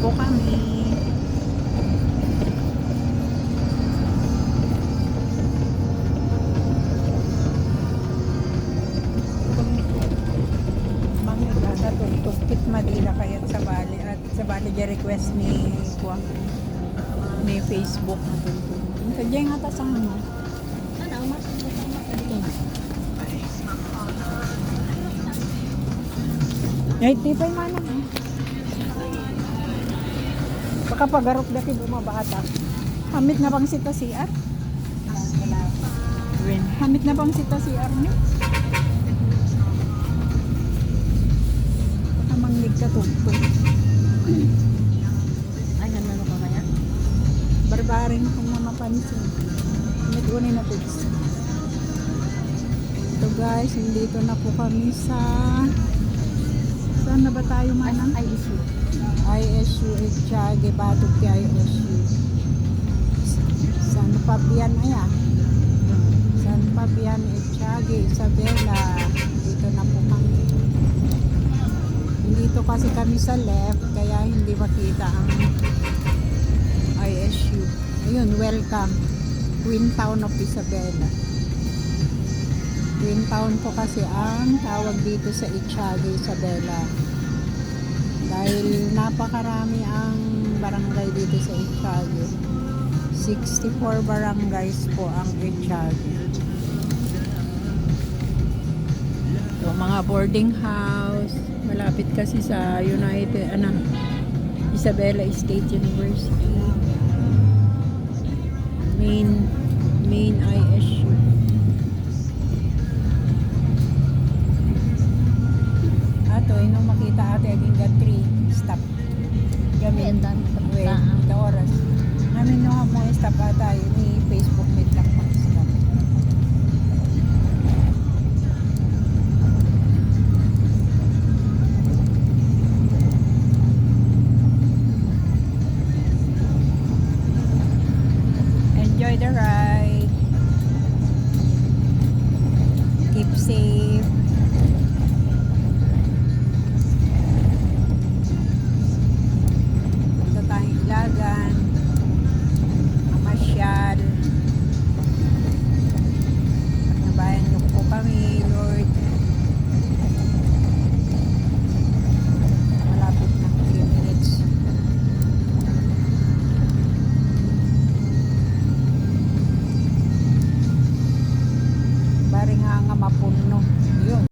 po kami. Mga tugtugkit Madila kayat sa Bali at sa Bali di request ni Kuya ni Facebook na tuntun. Kaya nga ta sa ano. Ano, matutulog ka dito. Ay, tipay mana. Baka pagarok dati bumabata. Hamit na bang sita CR? Hamit na bang sita CR ni? Baka manglig ka tugtog. Ay, nanalo ka kaya? Barbaring kung mapansin. Hamit unin na tips. Ito guys, dito na po kami sa saan na ba tayo manang? ISU. ISU Echage Batog ti ISU San Fabian aya San Fabian Echage Isabela. Dito na po kami. Dito kasi kami sa left kaya hindi makita ang ISU. Ayun, welcome Twin Town of Isabela. Twin Town po kasi ang tawag dito sa Echage Isabela dahil napakarami ang barangay dito sa Echage. 64 barangays po ang Echage. Ito, mga boarding house malapit kasi sa Isabela State University, main ISU. Ato, inong makita ate aging 3 stop. Gamin Dan wait, the oras. Namin nung mo stop ata ni Facebook meet lang pang stop. Enjoy the ride. Keep safe. Punta tayong Ilagan. Mamasyal. Nabayan niyo po kami, Lord. Malapit na 3 minutes. Bari nga mapuno. Yun.